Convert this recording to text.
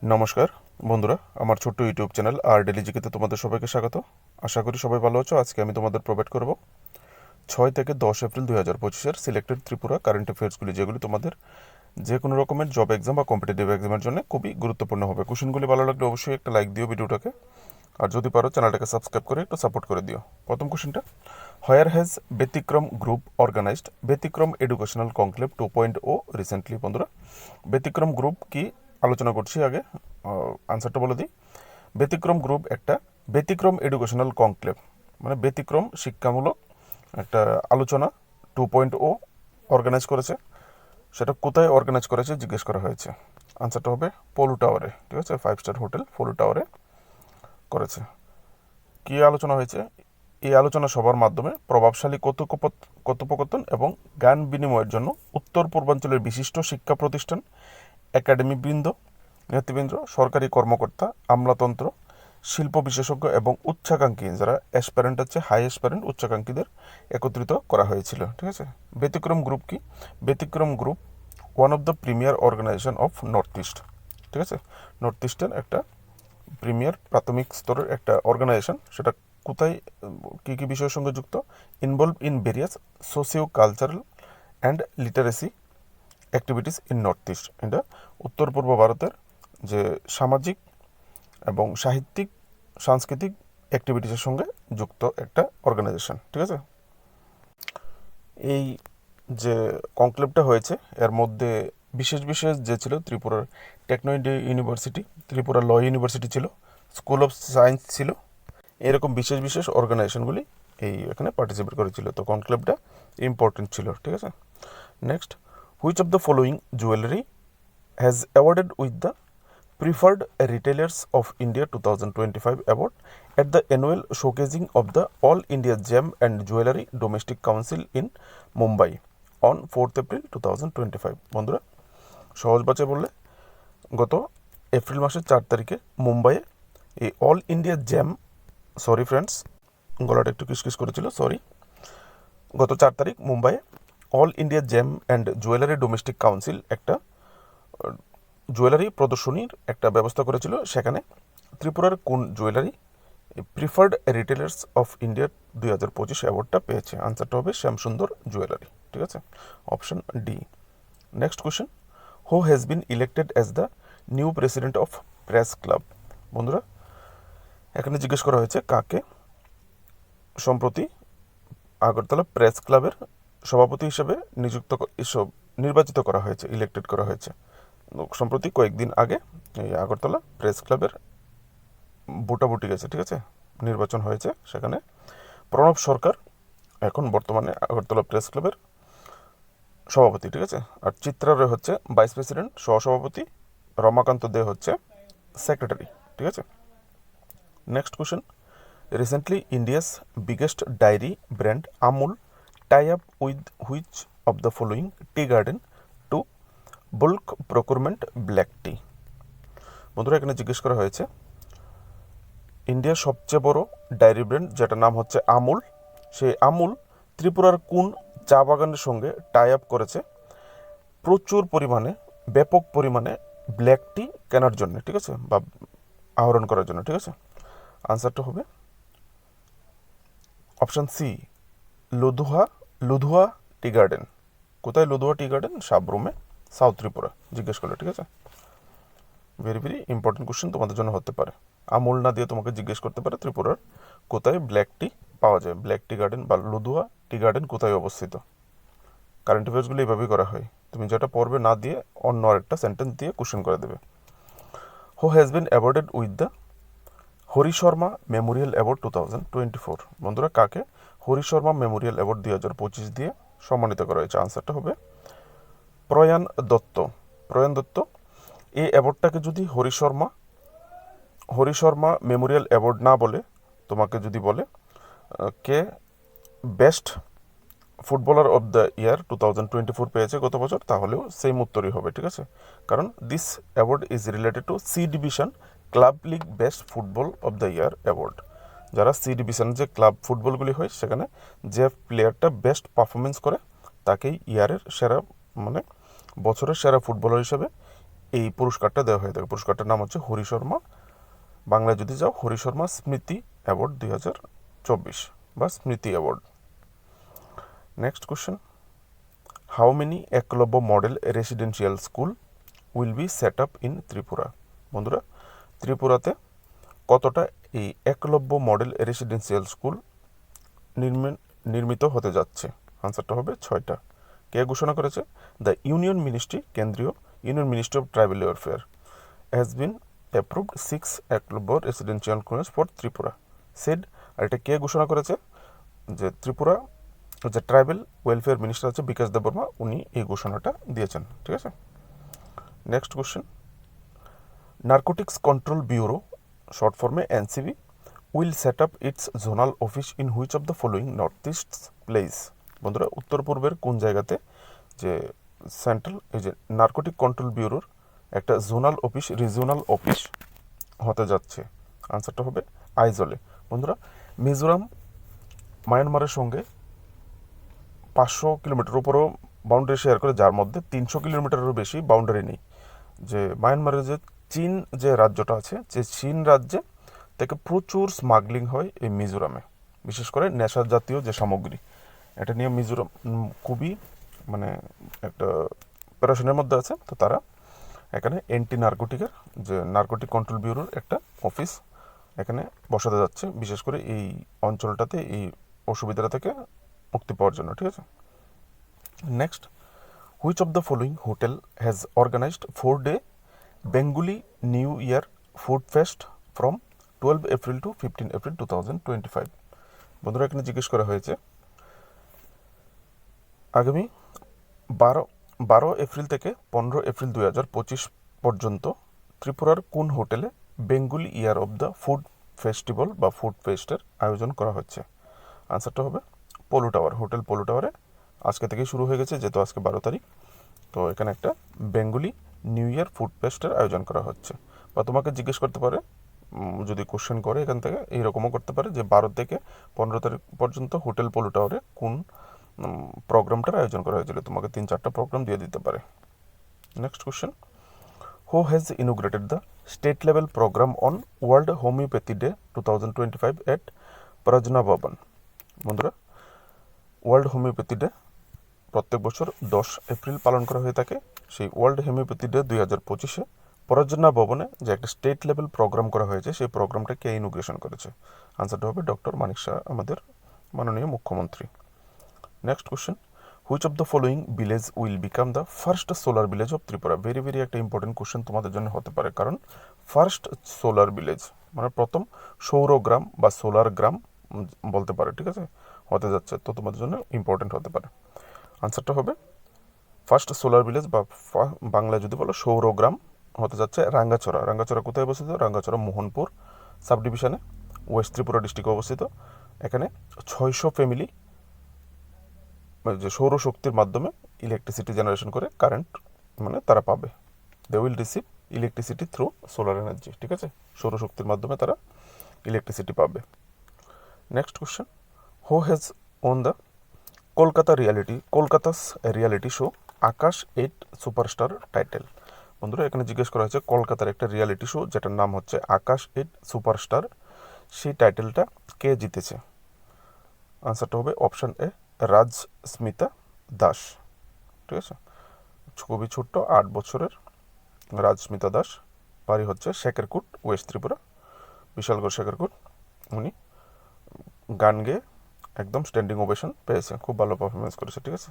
নমস্কার বন্ধুরা, আমার ছোট্ট ইউটিউব চ্যানেল আর ডেলি জিকেতে তোমাদের সবাইকে স্বাগত। আশা করি সবাই ভালো আছো। আজকে আমি তোমাদের প্রোভাইড করব 6 থেকে 10 এপ্রিল 2025-এর সিলেক্টেড ত্রিপুরা কারেন্ট অ্যাফেয়ার্সগুলি, যেগুলি তোমাদের যে কোনো রকমের জব এক্সাম বা কম্পিটিটিভ এক্সামের জন্য খুবই গুরুত্বপূর্ণ হবে। কোশ্চেনগুলি ভালো লাগলে অবশ্যই একটা লাইক দিও ভিডিওটাকে, আর যদি পারো চ্যানেলটাকে সাবস্ক্রাইব করে একটু সাপোর্ট করে দিও। প্রথম কোশ্চেনটা, হোয়ার হ্যাজ ব্যতিক্রম গ্রুপ অর্গানাইজড ব্যতিক্রম এডুকেশনাল কনক্লেভ 2.0 রিসেন্টলি? বন্ধুরা, ব্যতিক্রম গ্রুপ কি আলোচনা করছি, আগে আনসারটা বলে দিই। ব্যতিক্রম গ্রুপ একটা ব্যতিক্রম এডুকেশনাল কনক্লেভ, মানে ব্যতিক্রম শিক্ষামূলক একটা আলোচনা 2.0 অর্গানাইজ করেছে। সেটা কোথায় অর্গানাইজ করেছে জিজ্ঞেস করা হয়েছে। আনসারটা হবে পোলো টাওয়ারে, ঠিক আছে, 5 স্টার হোটেল পোলো টাওয়ারে করেছে। কী আলোচনা হয়েছে? এই আলোচনা সভার মাধ্যমে প্রভাবশালী কথোপকথন এবং জ্ঞান বিনিময়ের জন্য উত্তর পূর্বাঞ্চলের বিশিষ্ট শিক্ষা প্রতিষ্ঠান, একাডেমিবৃন্দ, নেতৃবৃন্দ, সরকারি কর্মকর্তা, আমলাতন্ত্র, শিল্প বিশেষজ্ঞ এবং উচ্চাকাঙ্ক্ষী, যারা অ্যাসপ্যারেন্ট আছে, হাই অ্যাসপ্যারেন্ট উচ্চাকাঙ্ক্ষীদের একত্রিত করা হয়েছিল। ঠিক আছে। ব্যতিক্রম গ্রুপ কি? Byatikram group one of the premier organisation of North East. ঠিক আছে, নর্থ ইস্টের একটা প্রিমিয়ার প্রাথমিক স্তরের একটা অর্গানাইজেশন। সেটা কোথায়, কী কী বিষয়ের সঙ্গে যুক্ত? Involve in various socio cultural and literacy activities in north east. এটা উত্তর পূর্ব ভারতের যে সামাজিক এবং সাহিত্যিক সাংস্কৃতিক অ্যাক্টিভিটিসের সঙ্গে যুক্ত একটা অর্গানাইজেশন। ঠিক আছে। এই যে কনক্লেভটা হয়েছে, এর মধ্যে বিশেষ বিশেষ যে ছিল, ত্রিপুরার techno university, Tripura law university ছিল, স্কুল অফ সায়েন্স ছিল, এরকম বিশেষ বিশেষ অর্গানাইজেশনগুলি এখানে পার্টিসিপেট করেছিল। তো কনক্লেভটা ইম্পর্টেন্ট ছিল। ঠিক আছে। Next, which of the following jewellery has awarded with the preferred retailers of India 2025 award at the annual showcasing of the all India gem and jewellery domestic council in Mumbai on 4 April 2025? বন্ধুরা, সহজ ভাষায় বললে, গত April মাসের 4 তারিখে মুম্বাইয়ে এই all India gem, sorry friends, গলাটা একটু কিসকিস করেছিল, সরি, গত 4 তারিখ মুম্বাইয়ে all India gem and jewellery domestic council একটা জুয়েলারি প্রদর্শনীর একটা ব্যবস্থা করেছিল। সেখানে ত্রিপুরার কোন জুয়েলারি প্রিফার্ড রিটেলার্স অফ ইন্ডিয়ার 2025 অ্যাওয়ার্ডটা পেয়েছে? আনসারটা হবে শ্যামসুন্দর জুয়েলারি। ঠিক আছে, option D. Next question, who has been elected as the new president of press club? বন্ধুরা, এখানে জিজ্ঞেস করা হয়েছে কাকে সম্প্রতি আগরতলা প্রেস ক্লাবের সভাপতি হিসেবে নির্বাচিত করা হয়েছে, ইলেক্টেড করা হয়েছে। সম্প্রতি কয়েকদিন আগে এই আগরতলা প্রেস ক্লাবের ভোটাভুটি গেছে। ঠিক আছে, নির্বাচন হয়েছে। সেখানে প্রণব সরকার এখন বর্তমানে আগরতলা প্রেস ক্লাবের সভাপতি। ঠিক আছে, আর চিত্রা রায় হচ্ছে ভাইস প্রেসিডেন্ট সহসভাপতি, রমাকান্ত দে হচ্ছে সেক্রেটারি। ঠিক আছে। Next question, recently India's biggest dairy brand Amul tie up with which of the following tea garden to bulk procurement black tea? বন্ধুরা, এখানে জিজ্ঞেস করা হয়েছে ইন্ডিয়ার সবচেয়ে বড় ডায়েরি ব্র্যান্ড, যেটার নাম হচ্ছে আমুল, সেই আমুল ত্রিপুরার কোন চা বাগানের সঙ্গে টাই আপ করেছে প্রচুর পরিমাণে, ব্যাপক পরিমাণে ব্ল্যাক টি কেনার জন্য? ঠিক আছে, বা আহরণ করার জন্য। ঠিক আছে, আনসারটা হবে option C, Ludhua Ludhua tea garden. কোথায় লুধুয়া টি গার্ডেন? সাবরুমে, সাউথ ত্রিপুরা, জিজ্ঞেস করলে। ঠিক আছে, ভেরি ভেরি ইম্পর্টেন্ট কোশ্চেন তোমাদের জন্য হতে পারে। আমুল না দিয়ে তোমাকে জিজ্ঞেস করতে পারে ত্রিপুরার কোথায় ব্ল্যাক টি পাওয়া যায়, ব্ল্যাক টি গার্ডেন বা লুধুয়া টি গার্ডেন কোথায় অবস্থিত। কারেন্ট অ্যাফেয়ার্সগুলো এইভাবেই করা হয়, তুমি যেটা পড়বে না দিয়ে অন্য আরেকটা সেন্টেন্স দিয়ে কোশ্চেন করে দেবে। Who has been awarded with the Hari Sharma Memorial award 2024? বন্ধুরা, কাকে হরি শর্মা মেমোরিয়াল অ্যাওয়ার্ড 2025 দিয়ে সম্মানিত করা হয়েছে? আনসারটা হবে প্রয়াণ দত্ত। প্রয়াণ দত্ত। এই অ্যাওয়ার্ডটাকে যদি হরি শর্মা মেমোরিয়াল অ্যাওয়ার্ড না বলে, তোমাকে যদি বলে কে best footballer of the year 2024 পেয়েছে গত বছর, তাহলেও সেম উত্তরই হবে। ঠিক আছে, কারণ this award is related to C division club league best football of the year award. যারা সি ডিভিশন যে ক্লাব ফুটবলগুলি হয়, সেখানে যে প্লেয়ারটা বেস্ট পারফরমেন্স করে তাকেই ইয়ারের সেরা, মানে বছরের সেরা ফুটবলার হিসেবে এই পুরস্কারটা দেওয়া হয়ে থাকে। পুরস্কারটার নাম হচ্ছে হরি শর্মা, বাংলায় যদি যাও হরি শর্মা স্মৃতি অ্যাওয়ার্ড 2024 বা Smriti award. Next question, how many Eklavya model residential school will be set up in Tripura? বন্ধুরা, ত্রিপুরাতে কতটা এই একলব্য মডেল রেসিডেন্সিয়াল স্কুল নির্মিত হতে যাচ্ছে? আনসারটা হবে 6টা। কে ঘোষণা করেছে? দ্য ইউনিয়ন মিনিস্ট্রি, কেন্দ্রীয় union ministry of tribal welfare has been approved 6 Eklavya residential college for Tripura said. আর এটা কে ঘোষণা করেছে? যে ত্রিপুরা যে ট্রাইবাল ওয়েলফেয়ার মিনিস্টার আছে বিকাশ দেববর্মা, উনি এই ঘোষণাটা দিয়েছেন। ঠিক আছে, next question, narcotics control bureau, short ফর্মে NCB, will set up its zonal office in which of the following north east place? বন্ধুরা, উত্তর পূর্বের কোন জায়গাতে যে সেন্ট্রাল এই যে নার্কোটিক কন্ট্রোল ব্যুরোর একটা জোনাল অফিস, রিজিওনাল অফিস হতে যাচ্ছে? আনসারটা হবে আইজলে। বন্ধুরা, মিজোরাম মায়ানমারের সঙ্গে 500 কিলোমিটার উপরও বাউন্ডারি শেয়ার করে, যার মধ্যে 300 কিলোমিটারেরও বেশি বাউন্ডারি নেই। যে মায়ানমারের যে চীন যে রাজ্যটা আছে, যে চীন রাজ্যে থেকে প্রচুর স্মাগলিং হয় এই মিজোরামে, বিশেষ করে নেশা জাতীয় যে সামগ্রী। এটা নিয়ে মিজোরাম খুবই মানে একটা অপারেশনের মধ্যে আছে। তো তারা এখানে অ্যান্টি নার্কোটিকের যে নার্কোটিক কন্ট্রোল ব্যুরোর একটা অফিস এখানে বসাতে যাচ্ছে, বিশেষ করে এই অঞ্চলটাতে এই অসুবিধাটা থেকে মুক্তি পাওয়ার জন্য। ঠিক আছে, next, which of the following hotel has organised 4-day Bengali new year food fest from 12 April to 15 April 2025? বন্ধুরা, এখানে জিজ্ঞেস করা হয়েছে আগামী 12 এপ্রিল থেকে 15 এপ্রিল 2025 পর্যন্ত ত্রিপুরার কোন হোটেলে Bengali year of the food festival বা ফুড ফেস্টের আয়োজন করা হচ্ছে? আনসারটা হবে পোলো টাওয়ার, হোটেল পোলো টাওয়ারে আজকে থেকেই শুরু হয়ে গেছে, যেহেতু আজকে 12 তারিখ। তো এখানে একটা বেঙ্গলি নিউ ইয়ার ফুড ফেস্টের আয়োজন করা হচ্ছে। বা তোমাকে জিজ্ঞেস করতে পারে, যদি কোশ্চেন করে এখান থেকে, এইরকমও করতে পারে যে 12 থেকে 15 তারিখ পর্যন্ত হোটেল পোলো টাওয়ারে কোন প্রোগ্রামটার আয়োজন করা হয়েছিল। তোমাকে 3-4টা প্রোগ্রাম দিয়ে দিতে পারে। Next question, who has inaugurated the state level programme on world homeopathy day 2025 at Pragna Bhavan? বন্ধুরা, ওয়ার্ল্ড হোমিওপ্যাথি ডে প্রত্যেক বছর 10 এপ্রিল পালন করা হয়ে থাকে। সেই ওয়ার্ল্ড হোমিওপ্যাথি ডে 2025-এ প্রজনা ভবনে যে একটা স্টেট লেভেল প্রোগ্রাম করা হয়েছে, সেই প্রোগ্রামটা কে ইনোগ্রেশন করেছে? আনসারটা হবে ডক্টর মানিক শাহ, আমাদের মাননীয় মুখ্যমন্ত্রী। Next question, which of the following village will become the first solar village of Tripura? Very very একটা ইম্পর্টেন্ট কোশ্চেন তোমাদের জন্য হতে পারে, কারণ ফার্স্ট সোলার ভিলেজ মানে প্রথম সৌর গ্রাম বা সোলার গ্রাম বলতে পারে। ঠিক আছে, হতে যাচ্ছে, তো তোমাদের জন্য ইম্পর্টেন্ট হতে পারে। আনসারটা হবে ফার্স্ট সোলার ভিলেজ বা বাংলায় যদি বলো সৌর গ্রাম হতে যাচ্ছে রাঙ্গাছড়া। রাঙ্গাছড়া কোথায় অবস্থিত? রাঙ্গাছড়া মোহনপুর সাব ডিভিশনে, ওয়েস্ট ত্রিপুরা ডিস্ট্রিক্টে অবস্থিত। এখানে 600 ফ্যামিলি যে সৌরশক্তির মাধ্যমে ইলেকট্রিসিটি জেনারেশন করে কারেন্ট মানে তারা পাবে। They will receive electricity through solar energy. ঠিক আছে, সৌরশক্তির মাধ্যমে তারা ইলেকট্রিসিটি পাবে। Next question, who has won the Kolkata's reality show Aakash 8 superstar title? বন্ধুরা, এখানে জিজ্ঞেস করা হয়েছে কলকাতার একটা রিয়ালিটি শো যেটার নাম হচ্ছে আকাশ 8 সুপারস্টার, সেই টাইটেলটা কে জিতেছে? আনসারটা হবে অপশান এ, রাজস্মিতা দাস। ঠিক আছে, খুবই ছোট্ট 8 বছরের রাজস্মিতা দাস, বাড়ি হচ্ছে শেখেরকুট, ওয়েস্ট ত্রিপুরা, বিশালগড় শেখেরকুট। উনি গান গেয়ে একদম স্ট্যান্ডিং ওভেশন পেয়েছে, খুব ভালো পারফরমেন্স করেছে। ঠিক আছে।